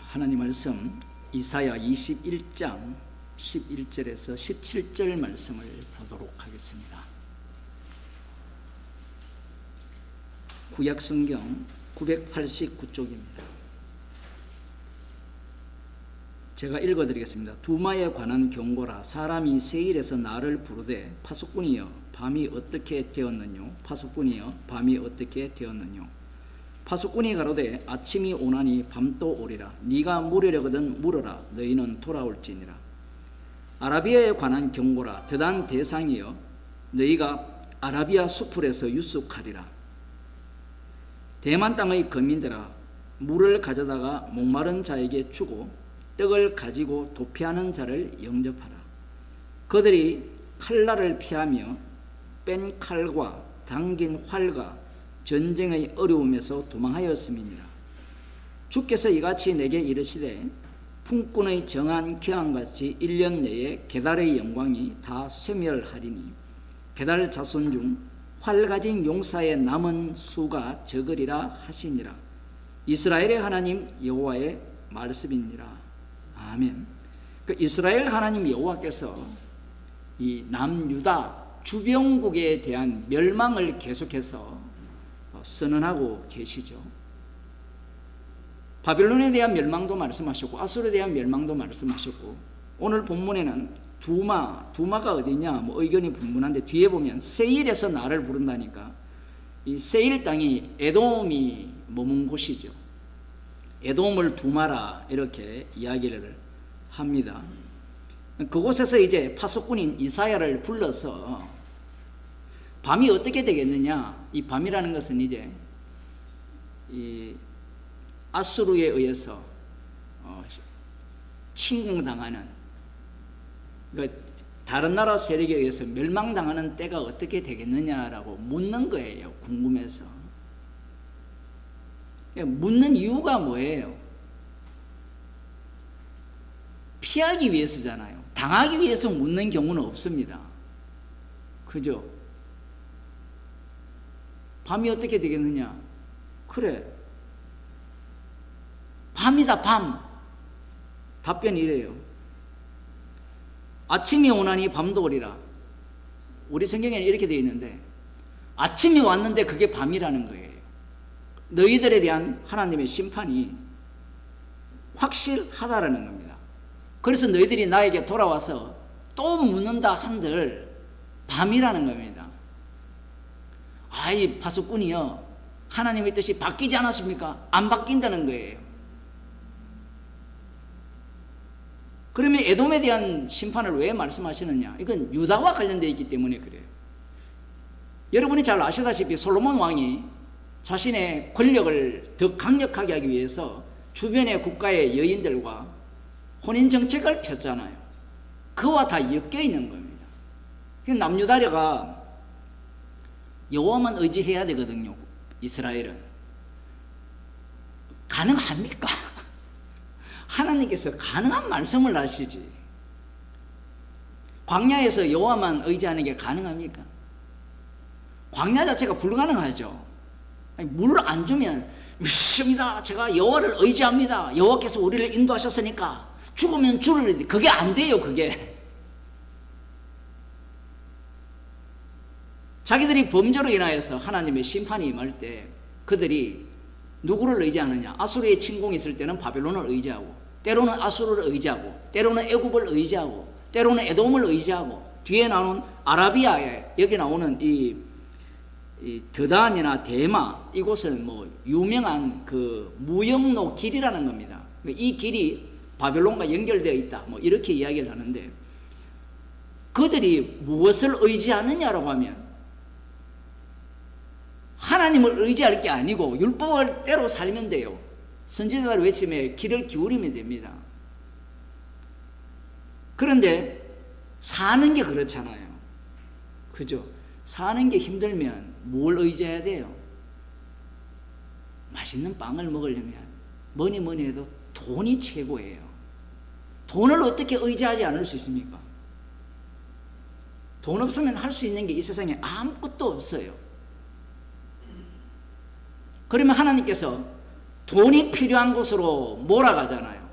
하나님 말씀 이사야 21장 11절에서 17절 말씀을 보도록 하겠습니다. 구약 성경 989쪽입니다. 제가 읽어드리겠습니다. 두마에 관한 경고라. 사람이 세일에서 나를 부르되 파수꾼이여 밤이 어떻게 되었느뇨? 파수꾼이여 밤이 어떻게 되었느뇨? 파수꾼이 가로되 아침이 오나니 밤도 오리라. 네가 물으려거든 물어라. 너희는 돌아올지니라. 아라비아에 관한 경고라. 드단 대상이여 너희가 아라비아 수풀에서 유숙하리라. 대만 땅의 거민들아 물을 가져다가 목마른 자에게 주고 떡을 가지고 도피하는 자를 영접하라. 그들이 칼날을 피하며 뺀 칼과 당긴 활과 전쟁의 어려움에서 도망하였음이니라. 주께서 이같이 내게 이르시되 품꾼의 정한 기한같이 1년 내에 게달의 영광이 다 쇠멸하리니 게달 자손 중 활 가진 용사의 남은 수가 적으리라 하시니라. 이스라엘의 하나님 여호와의 말씀이니라. 아멘. 그 이스라엘 하나님 여호와께서 이 남유다 주변국에 대한 멸망을 계속해서 선언하고 계시죠. 바빌론에 대한 멸망도 말씀하셨고 아수르에 대한 멸망도 말씀하셨고, 오늘 본문에는 두마가 어디냐 뭐 의견이 분분한데 뒤에 보면 세일에서 나를 부른다니까 이 세일 땅이 에돔이 머문 곳이죠. 에돔을 두마라 이렇게 이야기를 합니다. 그곳에서 이제 파수꾼인 이사야를 불러서 밤이 어떻게 되겠느냐. 이 밤이라는 것은 이제 이 아수르에 의해서 침공당하는, 그러니까 다른 나라 세력에 의해서 멸망당하는 때가 어떻게 되겠느냐라고 묻는 거예요. 궁금해서. 묻는 이유가 뭐예요? 피하기 위해서잖아요. 당하기 위해서 묻는 경우는 없습니다. 그죠? 밤이 어떻게 되겠느냐? 그래, 밤이다 밤. 답변이 이래요. 아침이 오나니 밤도 오리라. 우리 성경에는 이렇게 되어 있는데 아침이 왔는데 그게 밤이라는 거예요. 너희들에 대한 하나님의 심판이 확실하다라는 겁니다. 그래서 너희들이 나에게 돌아와서 또 묻는다 한들 밤이라는 겁니다. 아이 파수꾼이요, 하나님의 뜻이 바뀌지 않았습니까? 안 바뀐다는 거예요. 그러면 에돔에 대한 심판을 왜 말씀하시느냐? 이건 유다와 관련되어 있기 때문에 그래요. 여러분이 잘 아시다시피 솔로몬 왕이 자신의 권력을 더 강력하게 하기 위해서 주변의 국가의 여인들과 혼인 정책을 폈잖아요. 그와 다 엮여 있는 겁니다. 남유다려가 여호와만 의지해야 되거든요. 이스라엘은 가능합니까? 하나님께서 가능한 말씀을 하시지. 광야에서 여호와만 의지하는 게 가능합니까? 광야 자체가 불가능하죠. 물을 안 주면 믿습니다. 제가 여호와를 의지합니다. 여호와께서 우리를 인도하셨으니까 죽으면 죽으리. 그게 안 돼요. 그게 자기들이 범죄로 인하여서 하나님의 심판이 임할 때 그들이 누구를 의지하느냐? 아수르의 침공이 있을 때는 바빌론을 의지하고, 때로는 아수르를 의지하고, 때로는 애굽을 의지하고, 때로는 에돔을 의지하고, 뒤에 나오는 아라비아에 여기 나오는 이 드단이나 대마, 이곳은 뭐 유명한 그 무역로 길이라는 겁니다. 이 길이 바빌론과 연결되어 있다, 뭐 이렇게 이야기를 하는데, 그들이 무엇을 의지하느냐라고 하면 하나님을 의지할 게 아니고 율법을 때로 살면 돼요. 선지자들 외침에 귀를 기울이면 됩니다. 그런데 사는 게 그렇잖아요. 그죠? 사는 게 힘들면 뭘 의지해야 돼요? 맛있는 빵을 먹으려면 뭐니 해도 돈이 최고예요. 돈을 어떻게 의지하지 않을 수 있습니까? 돈 없으면 할 수 있는 게 이 세상에 아무것도 없어요. 그러면 하나님께서 돈이 필요한 곳으로 몰아가잖아요.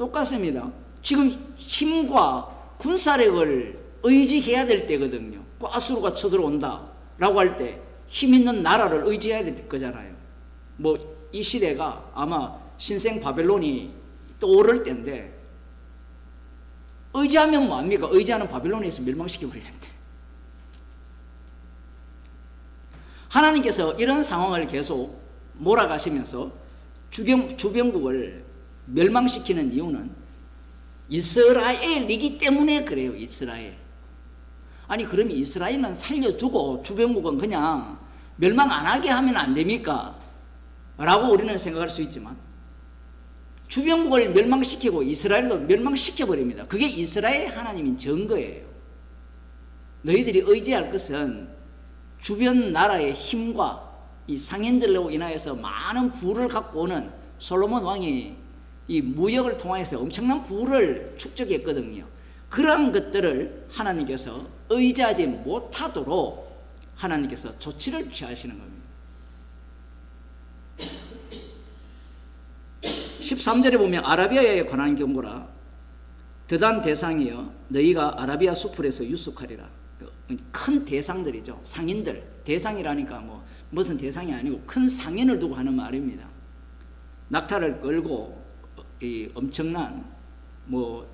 똑같습니다. 지금 힘과 군사력을 의지해야 될 때거든요. 그 아수르가 쳐들어온다 라고 할 때 힘 있는 나라를 의지해야 될 거잖아요. 뭐 이 시대가 아마 신생 바벨론이 떠오를 때인데, 의지하면 뭐합니까? 의지하는 바벨론에서 멸망시켜버리는데, 하나님께서 이런 상황을 계속 몰아가시면서 주변국을 멸망시키는 이유는 이스라엘이기 때문에 그래요. 이스라엘. 아니 그러면 이스라엘만 살려두고 주변국은 그냥 멸망 안 하게 하면 안 됩니까? 라고 우리는 생각할 수 있지만, 주변국을 멸망시키고 이스라엘도 멸망시켜버립니다. 그게 이스라엘 하나님인 증거예요. 너희들이 의지할 것은 주변 나라의 힘과 이 상인들로 인하여서 많은 부를 갖고 오는 솔로몬 왕이 이 무역을 통해서 엄청난 부를 축적했거든요. 그런 것들을 하나님께서 의지하지 못하도록 하나님께서 조치를 취하시는 겁니다. 13절에 보면 아라비아에 관한 경고라. 드단 대상이여 너희가 아라비아 수풀에서 유숙하리라. 큰 대상들이죠. 상인들. 대상이라니까 뭐 무슨 대상이 아니고 큰 상인을 두고 하는 말입니다. 낙타를 끌고 이 엄청난 뭐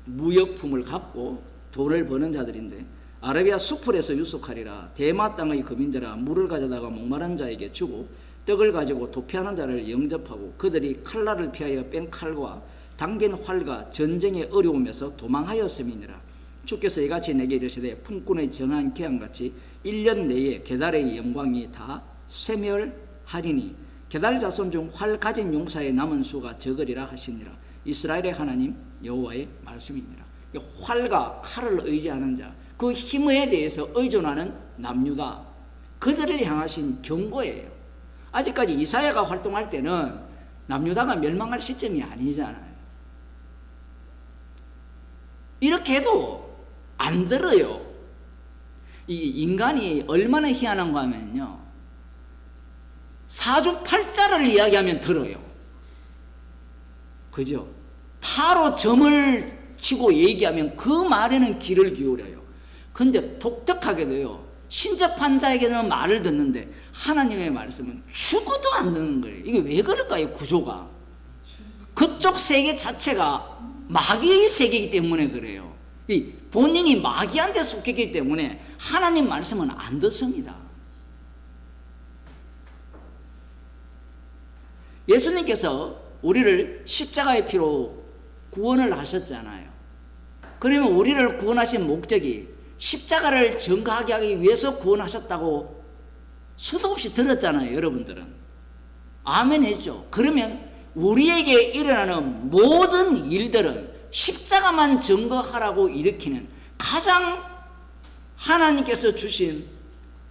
무역품을 갖고 돈을 버는 자들인데, 아라비아 수풀에서 유숙하리라. 대마 땅의 거민들아 물을 가져다가 목마른 자에게 주고 떡을 가지고 도피하는 자를 영접하고 그들이 칼날을 피하여 뺀 칼과 당긴 활과 전쟁의 어려움에서 도망하였음이니라. 주께서 이같이 내게 이르시되 품꾼의 정한 계약같이 1년 내에 게달의 영광이 다 쇠멸하리니 게달 자손 중 활 가진 용사의 남은 수가 적으리라 하시니라. 이스라엘의 하나님 여호와의 말씀이니라. 활과 칼을 의지하는 자, 그 힘에 대해서 의존하는 남유다, 그들을 향하신 경고예요. 아직까지 이사야가 활동할 때는 남유다가 멸망할 시점이 아니잖아요. 이렇게 해도 안 들어요. 이 인간이 얼마나 희한한가 하면요, 사주팔자를 이야기하면 들어요. 그죠? 타로 점을 치고 얘기하면 그 말에는 귀를 기울여요. 근데 독특하게도요, 신접한 자에게는 말을 듣는데 하나님의 말씀은 죽어도 안 듣는 거예요. 이게 왜 그럴까요? 구조가. 그쪽 세계 자체가 마귀의 세계이기 때문에 그래요. 본인이 마귀한테 속했기 때문에 하나님 말씀은 안 듣습니다. 예수님께서 우리를 십자가의 피로 구원을 하셨잖아요. 그러면 우리를 구원하신 목적이 십자가를 전가하게 하기 위해서 구원하셨다고 수도 없이 들었잖아요. 여러분들은 아멘 했죠. 그러면 우리에게 일어나는 모든 일들은 십자가만 증거하라고 일으키는 가장 하나님께서 주신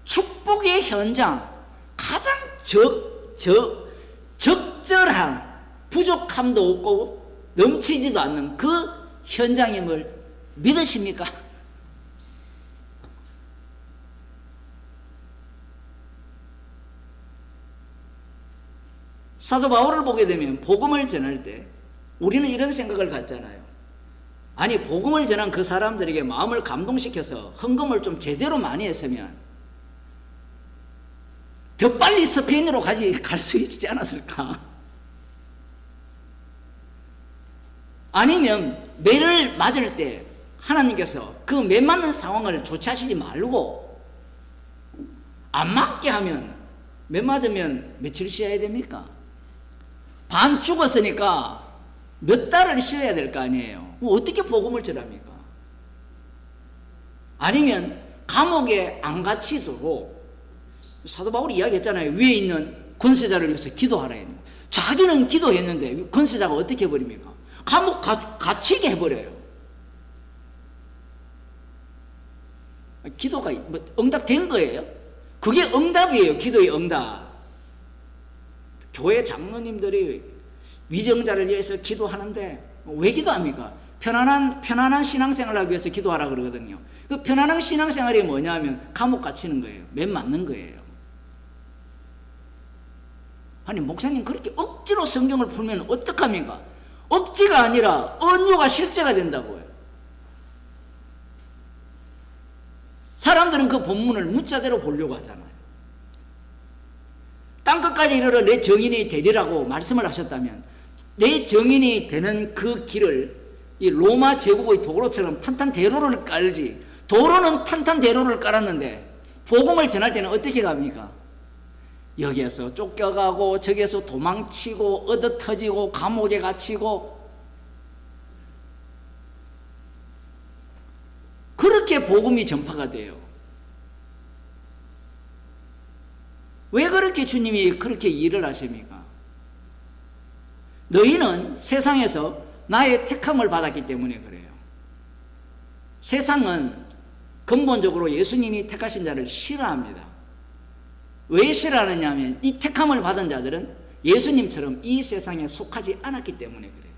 축복의 현장, 가장 적절한, 부족함도 없고 넘치지도 않는 그 현장임을 믿으십니까? 사도 바울을 보게 되면 복음을 전할 때 우리는 이런 생각을 갖잖아요. 아니 복음을 전한 그 사람들에게 마음을 감동시켜서 헌금을 좀 제대로 많이 했으면 더 빨리 스페인으로 갈 수 있지 않았을까? 아니면 매를 맞을 때 하나님께서 그 매 맞는 상황을 조치하시지 말고 안 맞게 하면, 매 맞으면 며칠 쉬어야 됩니까? 반 죽었으니까 몇 달을 쉬어야 될 거 아니에요. 어떻게 복음을 전합니까? 아니면 감옥에 안 갇히도록, 사도 바울이 이야기했잖아요. 위에 있는 권세자를 위해서 기도하라 했는데, 자기는 기도했는데 권세자가 어떻게 해버립니까? 감옥 갇히게 해버려요. 기도가 응답된 거예요? 그게 응답이에요. 기도의 응답. 교회 장로님들이 위정자를 위해서 기도하는데 왜 기도합니까? 편안한 신앙생활을 하기 위해서 기도하라 그러거든요. 그 편안한 신앙생활이 뭐냐면 감옥 갇히는 거예요. 맨 맞는 거예요. 아니 목사님 그렇게 억지로 성경을 풀면 어떡합니까? 억지가 아니라 언유가 실제가 된다고요. 사람들은 그 본문을 문자대로 보려고 하잖아요. 땅끝까지 이르러 내 정인이 되리라고 말씀을 하셨다면 내 정인이 되는 그 길을 이 로마 제국의 도로처럼 탄탄대로를 깔지, 도로는 탄탄대로를 깔았는데 복음을 전할 때는 어떻게 갑니까? 여기에서 쫓겨가고 저기에서 도망치고 얻어터지고 감옥에 갇히고, 그렇게 복음이 전파가 돼요. 왜 그렇게 주님이 그렇게 일을 하십니까? 너희는 세상에서 나의 택함을 받았기 때문에 그래요. 세상은 근본적으로 예수님이 택하신 자를 싫어합니다. 왜 싫어하느냐 하면 이 택함을 받은 자들은 예수님처럼 이 세상에 속하지 않았기 때문에 그래요.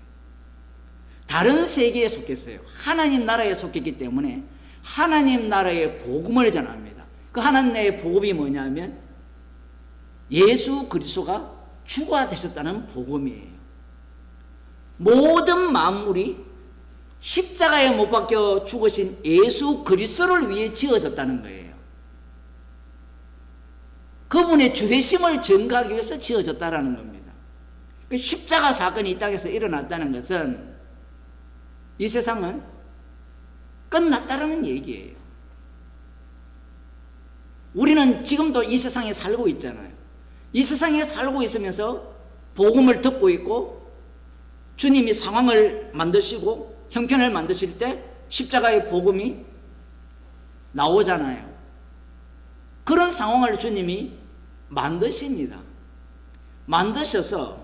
다른 세계에 속했어요. 하나님 나라에 속했기 때문에 하나님 나라의 복음을 전합니다. 그 하나님 나라의 복음이 뭐냐면 예수 그리스도가 주가 되셨다는 복음이에요. 모든 만물이 십자가에 못 박혀 죽으신 예수 그리스도를 위해 지어졌다는 거예요. 그분의 주되심을 증거하기 위해서 지어졌다는 겁니다. 그 십자가 사건이 이 땅에서 일어났다는 것은 이 세상은 끝났다는 얘기예요. 우리는 지금도 이 세상에 살고 있잖아요. 이 세상에 살고 있으면서 복음을 듣고 있고, 주님이 상황을 만드시고 형편을 만드실 때 십자가의 복음이 나오잖아요. 그런 상황을 주님이 만드십니다. 만드셔서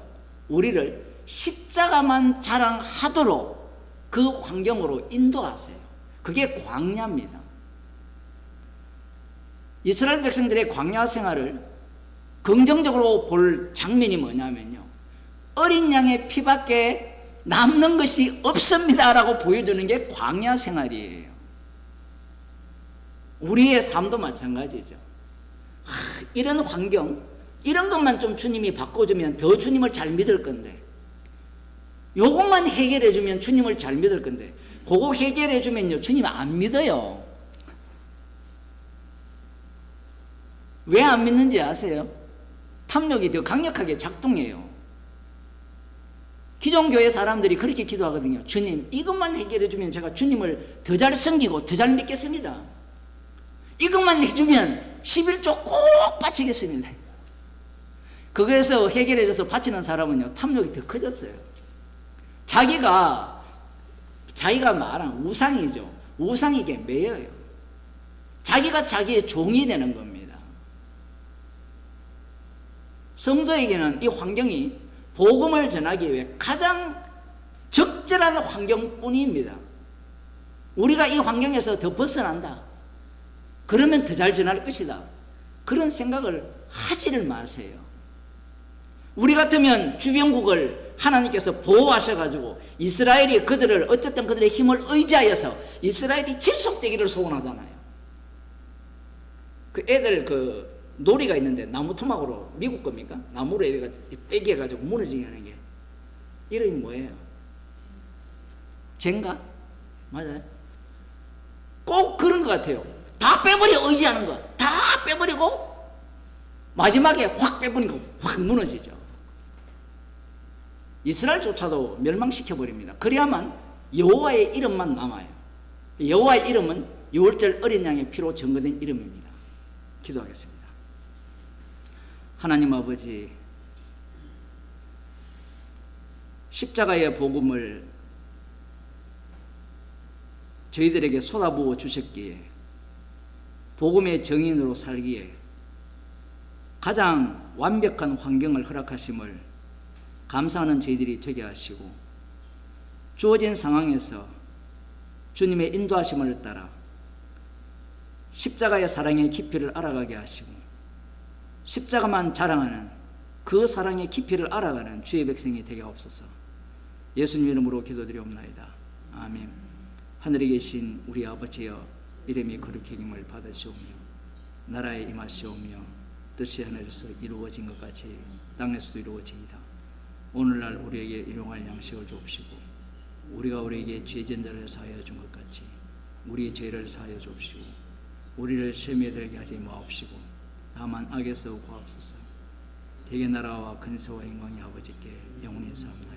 우리를 십자가만 자랑하도록 그 환경으로 인도하세요. 그게 광야입니다. 이스라엘 백성들의 광야 생활을 긍정적으로 볼 장면이 뭐냐면요, 어린 양의 피밖에 남는 것이 없습니다 라고 보여주는 게 광야 생활이에요. 우리의 삶도 마찬가지죠. 이런 환경, 이런 것만 좀 주님이 바꿔주면 더 주님을 잘 믿을 건데, 요것만 해결해주면 주님을 잘 믿을 건데, 그거 해결해주면요 주님 안 믿어요. 왜 안 믿는지 아세요? 탐욕이 더 강력하게 작동해요. 기존 교회 사람들이 그렇게 기도하거든요. 주님, 이것만 해결해주면 제가 주님을 더 잘 섬기고 더 잘 믿겠습니다. 이것만 해주면 11조 꼭 바치겠습니다. 거기에서 해결해줘서 바치는 사람은요 탐욕이 더 커졌어요. 자기가 말한 우상이죠. 우상에게 매여요. 자기가 자기의 종이 되는 겁니다. 성도에게는 이 환경이 복음을 전하기 위해 가장 적절한 환경뿐입니다. 우리가 이 환경에서 더 벗어난다, 그러면 더 잘 전할 것이다, 그런 생각을 하지를 마세요. 우리 같으면 주변국을 하나님께서 보호하셔가지고 이스라엘이 그들을 어쨌든 그들의 힘을 의지하여서 이스라엘이 지속되기를 소원하잖아요. 그 애들 그 놀이가 있는데 나무 토막으로, 미국 겁니까? 나무로 빼기 해가지고 무너지게 하는 게 이름이 뭐예요? 젠가? 맞아요. 꼭 그런 것 같아요. 다 빼버려 의지하는 거, 다 빼버리고 마지막에 확 빼버리고 확 무너지죠. 이스라엘조차도 멸망시켜버립니다. 그래야만 여호와의 이름만 남아요. 여호와의 이름은 유월절 어린 양의 피로 증거된 이름입니다. 기도하겠습니다. 하나님 아버지, 십자가의 복음을 저희들에게 쏟아부어 주셨기에, 복음의 정인으로 살기에 가장 완벽한 환경을 허락하심을 감사하는 저희들이 되게 하시고, 주어진 상황에서 주님의 인도하심을 따라 십자가의 사랑의 깊이를 알아가게 하시고, 십자가만 자랑하는 그 사랑의 깊이를 알아가는 주의 백성이 되게 하옵소서. 예수님 이름으로 기도드리옵나이다. 아멘. 하늘에 계신 우리 아버지여, 이름이 거룩히 여김을 받으시오며 나라에 임하시오며 뜻이 하늘에서 이루어진 것 같이 땅에서도 이루어지이다. 오늘날 우리에게 일용할 양식을 주옵시고 우리가 우리에게 죄진들을 사하여 준 것 같이 우리의 죄를 사하여 주옵시고 우리를 시험에 들게 하지 마옵시고 다만 악에서 구하옵소서. 대개 나라와 근세와 영광이 아버지께 영원히 사옵나이다.